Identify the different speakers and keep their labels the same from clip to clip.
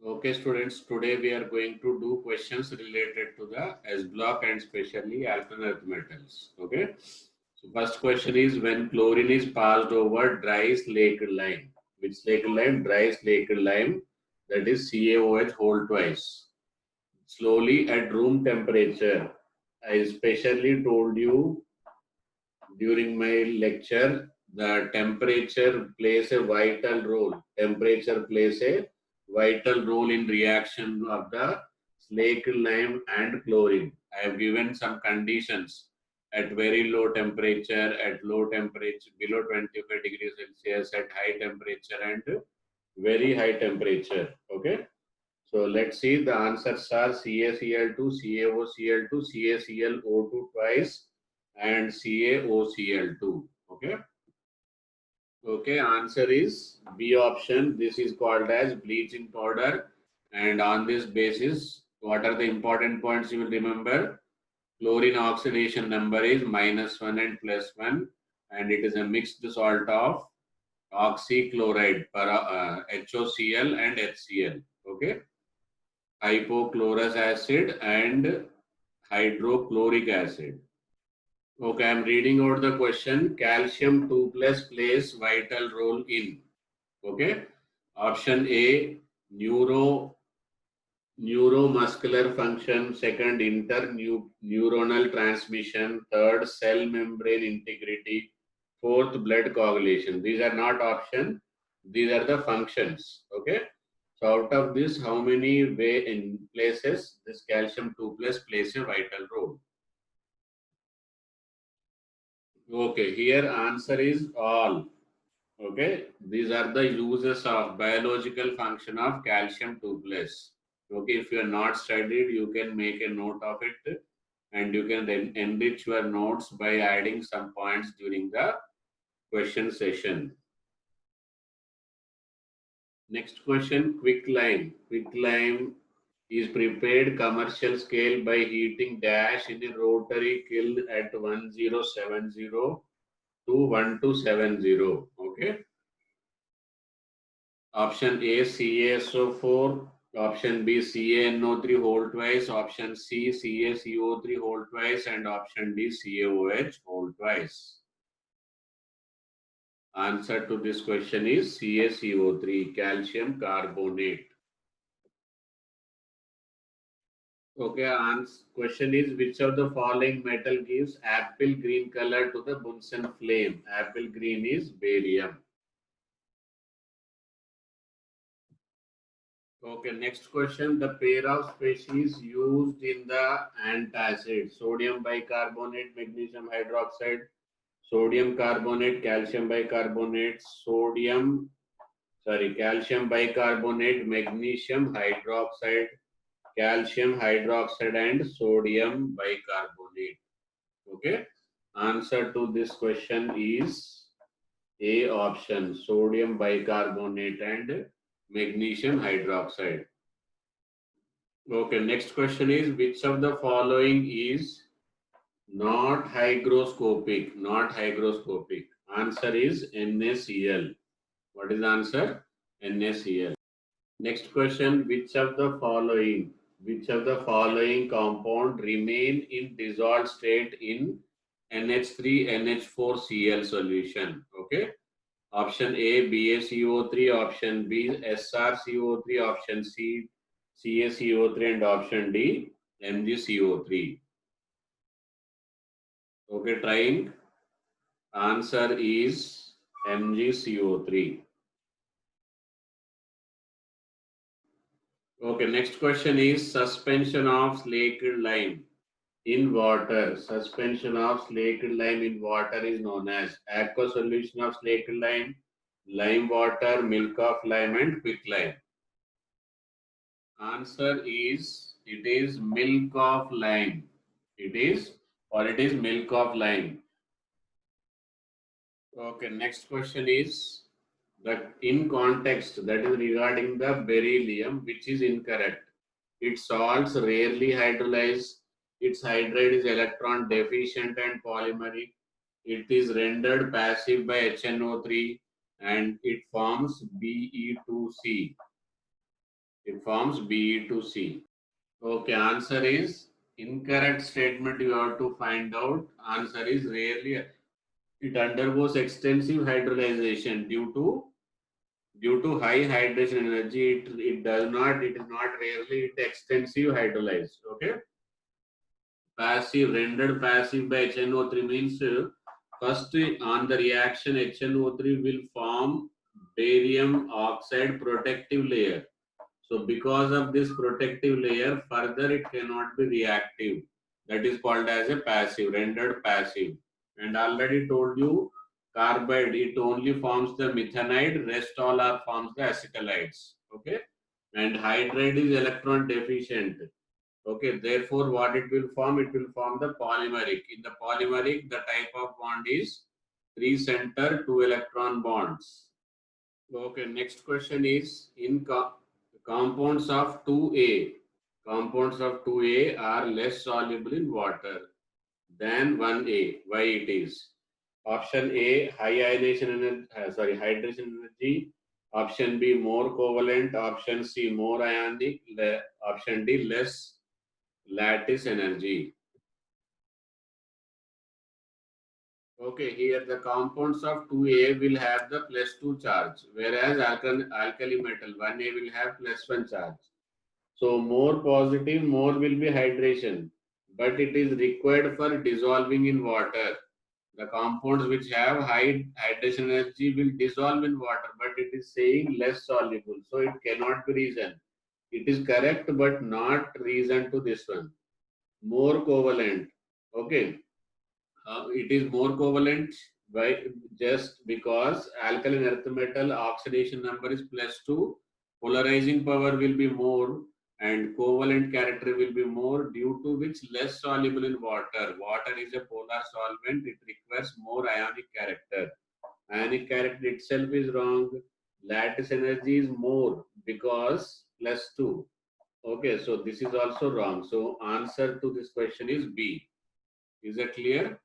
Speaker 1: Okay, students, today we are going to do questions related to the S block and especially alkaline earth metals. Okay, so first question is when chlorine is passed over dry slaked lime. Which slaked lime? Dry slaked lime, that is CaOH whole twice. Slowly at room temperature. I especially told you during my lecture, the temperature plays a vital role. Temperature plays a vital role in reaction of the slaked lime and chlorine. I have given some conditions at very low temperature, at low temperature, below 25 degrees Celsius, at high temperature and very high temperature. Okay. So let's see, the answers are CaCl2, CaOCl2, CaClO2 twice, and CaOCl2. Okay. Okay, answer is B option. This is called as bleaching powder. And on this basis, what are the important points you will remember? Chlorine oxidation number is -1 and +1, and it is a mixed salt of oxychloride, HOCl and HCl. Okay. Hypochlorous acid and hydrochloric acid. Okay, I am reading out the question. Calcium 2 plus plays vital role in. Okay. Option A, neuromuscular function. Second, interneuronal transmission. Third, cell membrane integrity. Fourth, blood coagulation. These are not options. These are the functions. Okay. So out of this, how many way in places this calcium 2 plus plays a vital role? Okay, here answer is all. Okay, these are the uses of biological function of calcium 2 plus. Okay, if you are not studied, you can make a note of it and you can then enrich your notes by adding some points during the question session. Next question, quicklime. Quicklime is prepared commercial scale by heating dash in a rotary kiln at 1070 to 1270. Okay. Option A CaSO4, option B CaNO3 whole twice, option C CaCO3 whole twice, and option D CaOH whole twice. Answer to this question is CaCO3, calcium carbonate. Okay, question is which of the following metal gives apple green color to the Bunsen flame? Apple green is barium. Okay, next question. The pair of species used in the antacid, sodium bicarbonate, magnesium hydroxide, sodium carbonate, calcium bicarbonate, calcium bicarbonate, magnesium hydroxide, calcium hydroxide, and sodium bicarbonate. Okay. Answer to this question is A option, sodium bicarbonate and magnesium hydroxide. Okay, next question is which of the following is not hygroscopic? Not hygroscopic. Answer is NaCl. What is the answer? NaCl. Next question, which of the following compound remain in dissolved state in NH3 NH4Cl solution? Okay. Option A BaCO3, option B SrCO3, option C CaCO3, and option D MgCO3. Okay, trying. Answer is MgCO3. Okay, next question is suspension of slaked lime in water. Suspension of slaked lime in water is known as aqueous solution of slaked lime, lime water, milk of lime, and quicklime. Answer is it is milk of lime. It is milk of lime. Okay, next question is that in context that is regarding the beryllium, which is incorrect. Its salts rarely hydrolyze. Its hydride is electron deficient and polymeric. It is rendered passive by HNO3 and it forms Be2C. It forms Be2C. Okay, answer is incorrect statement. You have to find out. Answer is rarely. It undergoes extensive hydrolyzation due to high hydration energy. It is not rarely it extensive hydrolyzed. Okay. Passive, rendered passive by HNO3 means first on the reaction HNO3 will form barium oxide protective layer. So because of this protective layer, further it cannot be reactive. That is called as a passive, rendered passive. And already told you, carbide, it only forms the methanide, rest all are forms the acetylides. Okay. And hydride is electron deficient. Okay, therefore what it will form? It will form the polymeric. In the polymeric, the type of bond is 3-center 2-electron bonds. Okay, next question is in compounds of 2A. Compounds of 2A are less soluble in water than 1A. Why it is? Option A, high ionization energy, hydration energy. Option B, more covalent. Option C, more ionic. Option D, less lattice energy. Okay, here the compounds of 2A will have the +2 charge, whereas alkali metal 1A will have +1 charge. So more positive, more will be hydration, but it is required for dissolving in water. The compounds which have high hydration energy will dissolve in water, but it is saying less soluble, so it cannot be reason. It is correct, but not reason to this one. More covalent. Okay. It is more covalent by just because alkaline earth metal oxidation number is +2, polarizing power will be more, and covalent character will be more, due to which less soluble in water. Water is a polar solvent, it requires more ionic character. Ionic character itself is wrong. Lattice energy is more because +2. Okay, so this is also wrong. So answer to this question is B. Is it clear?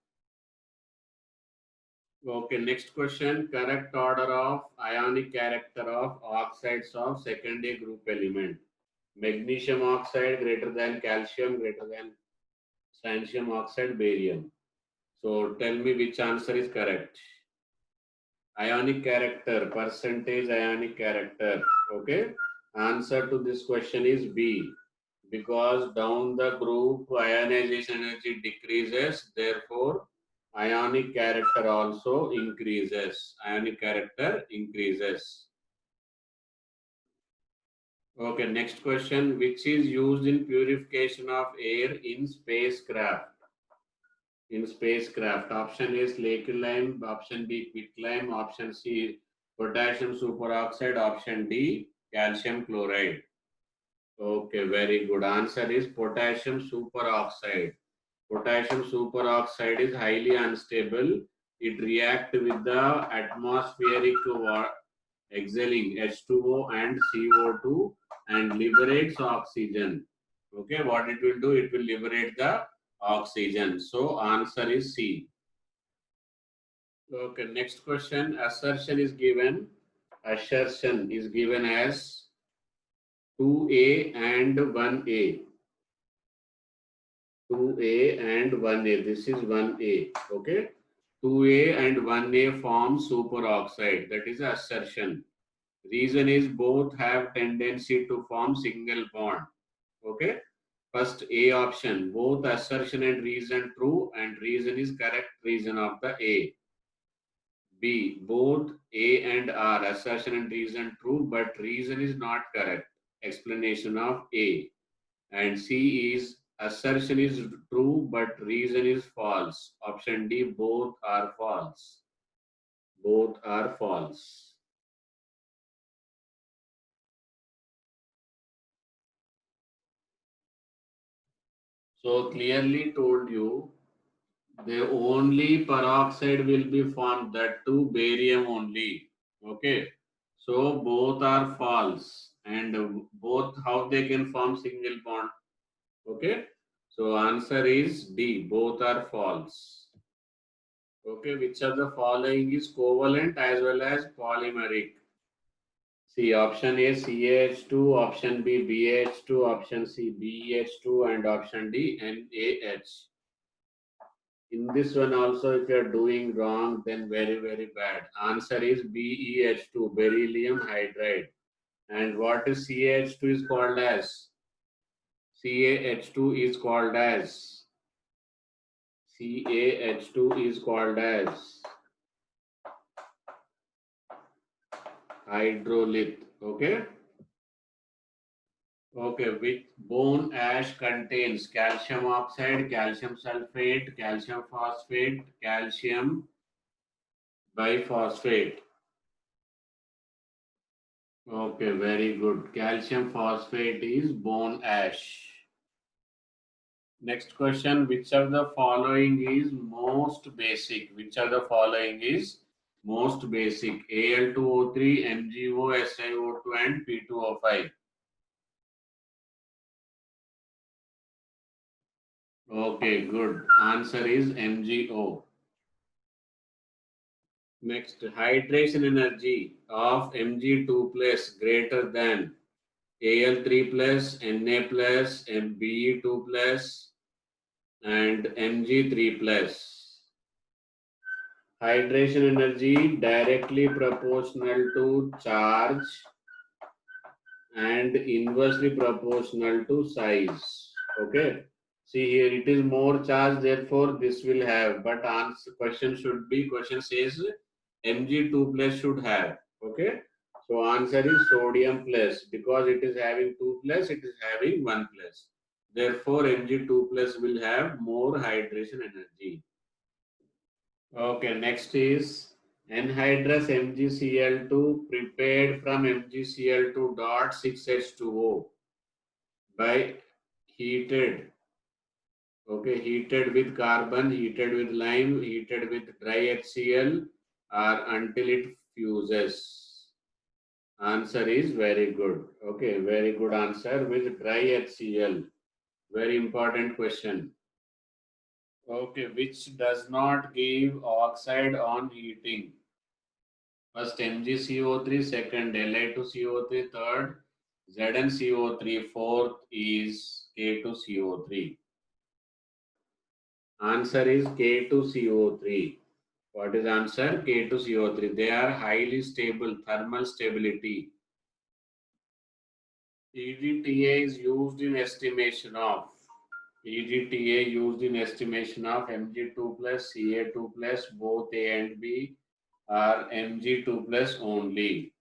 Speaker 1: Okay, next question. Correct order of ionic character of oxides of second A group element. Magnesium oxide greater than calcium, greater than strontium oxide, barium. So tell me which answer is correct. Ionic character, percentage ionic character. Okay. Answer to this question is B. Because down the group ionization energy decreases, therefore ionic character also increases. Ionic character increases. Okay, next question. Which is used in purification of air in spacecraft? In spacecraft, option A is lime, option B quicklime, option C potassium superoxide, option D calcium chloride. Okay, very good. Answer is potassium superoxide. Potassium superoxide is highly unstable. It reacts with the atmospheric exhaling H2O and CO2 and liberates oxygen. Okay, what it will do? It will liberate the oxygen. So answer is C. Okay, next question. Assertion is given. Assertion is given as 2A and 1A. 2A and 1A. This is 1A. Okay. 2A and 1A form superoxide. That is assertion. Reason is both have tendency to form single bond. Okay. First A option. Both assertion and reason true, and reason is correct reason of the A. B. Both A and R, assertion and reason true, but reason is not correct. Explanation of A. And C is assertion is true, but reason is false. Option D, both are false. Both are false. So clearly told you, the only peroxide will be formed, that too barium only. Okay. So both are false, and both how they can form single bond. Okay. So answer is D. Both are false. Okay. Which of the following is covalent as well as polymeric? See, option A CaH2, option B BH2, option C BH2, and option D NaH. In this one also, if you are doing wrong, then very, very bad. Answer is BeH2, beryllium hydride. And what is CaH2 is called as? CaH2 is called as CaH2 is called as hydrolith. Okay. Okay, which bone ash contains calcium oxide, calcium sulfate, calcium phosphate, calcium biphosphate. Okay, very good. Calcium phosphate is bone ash. Next question, which of the following is most basic? Which of the following is most basic? Al2O3, MgO, SiO2 and P2O5. Okay, good. Answer is MgO. Next, hydration energy of Mg2 plus greater than Al3 plus, Na plus, Be2 plus, and Mg3 plus. Hydration energy directly proportional to charge and inversely proportional to size. Okay. See here, it is more charge, therefore this will have. But answer question should be, question says Mg2 plus should have. Okay. So answer is sodium plus, because it is having 2 plus, it is having 1 plus. Therefore Mg2 plus will have more hydration energy. Okay, next is anhydrous MgCl2 prepared from MgCl2 dot 6H2O by heated. Okay, heated with carbon, heated with lime, heated with dry HCl, or until it fuses. Answer is very good. Okay, very good answer with dry HCl. Very important question. Okay, which does not give oxide on heating? First MgCO3, second Li2CO3, third ZnCO3, fourth is K2CO3. Answer is K2CO3. What is answer? K2CO3. They are highly stable, thermal stability. EDTA is used in estimation of EDTA used in estimation of Mg2 plus, Ca2 plus, both A and B, or Mg2 plus only.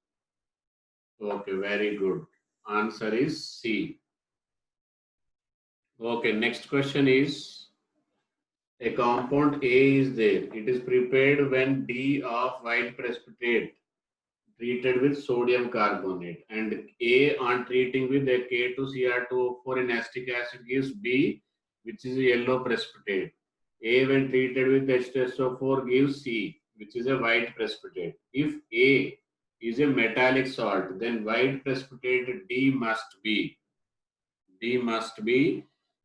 Speaker 1: Okay, very good. Answer is C. Okay, next question is, a compound A is there. It is prepared when D of white precipitate treated with sodium carbonate, and A on treating with a K2Cr2O4 in acetic acid gives B, which is a yellow precipitate. A when treated with H2SO4 gives C, which is a white precipitate. If A is a metallic salt, then white precipitate D must be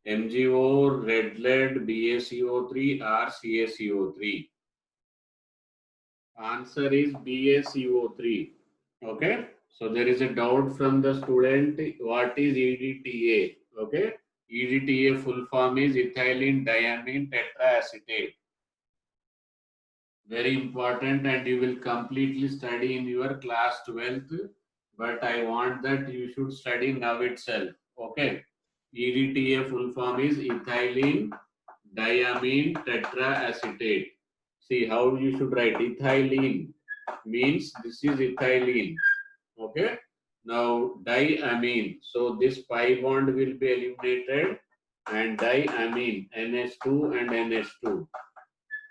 Speaker 1: MgO, red lead, BaCO3 or CaCO3. Answer is BaCO3. Okay. So there is a doubt from the student. What is EDTA? Okay. EDTA full form is ethylene diamine tetraacetate. Very important, and you will completely study in your class 12th. But I want that you should study now itself. Okay. EDTA full form is ethylene diamine tetraacetate. See how you should write. Ethylene means this is ethylene. Okay. Now diamine. So this pi bond will be eliminated, and diamine NH2 and NH2.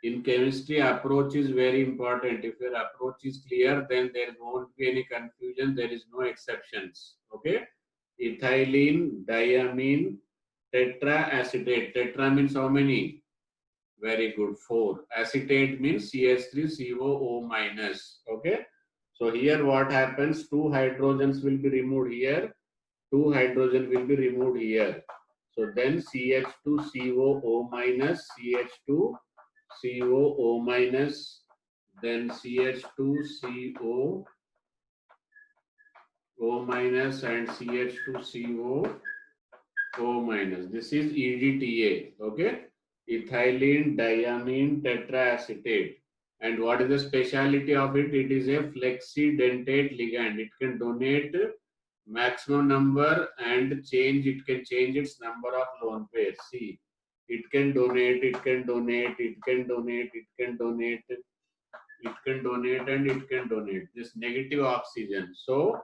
Speaker 1: In chemistry, approach is very important. If your approach is clear, then there won't be any confusion. There is no exceptions. Okay. Ethylene diamine tetraacetate. Tetra means how many? Very good. 4. Acetate means CH3COO minus. Okay. So here what happens? 2 hydrogens will be removed here. 2 hydrogen will be removed here. So then CH2COO minus, CH2COO minus, then CH2CO O minus and CH2CO O minus. This is EDTA. Okay. Ethylene diamine tetraacetate. And what is the speciality of it? It is a flexidentate ligand. It can donate maximum number and change. It can change its number of lone pairs. See, it can donate. It can donate. It can donate. It can donate. It can donate and it can donate this negative oxygen. So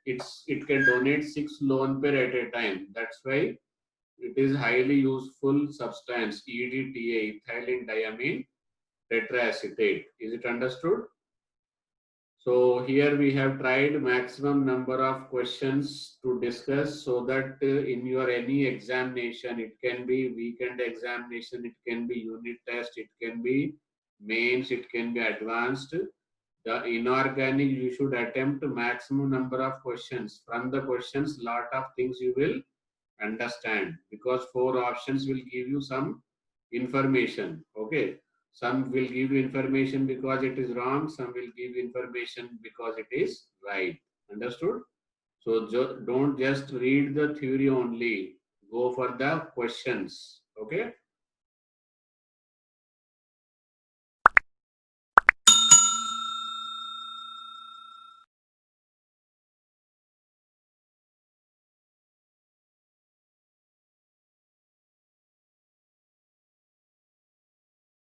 Speaker 1: it can donate 6 lone pair at a time. That's why it is highly useful substance, EDTA, ethylene diamine tetraacetate. Is it understood? So here we have tried maximum number of questions to discuss so that in your any examination, it can be weekend examination, it can be unit test, it can be mains, it can be advanced. The inorganic, you should attempt maximum number of questions. From the questions, lot of things you will understand because 4 options will give you some information. Okay, some will give you information because it is wrong, some will give you information because it is right. Understood? So don't just read the theory only, go for the questions. Okay.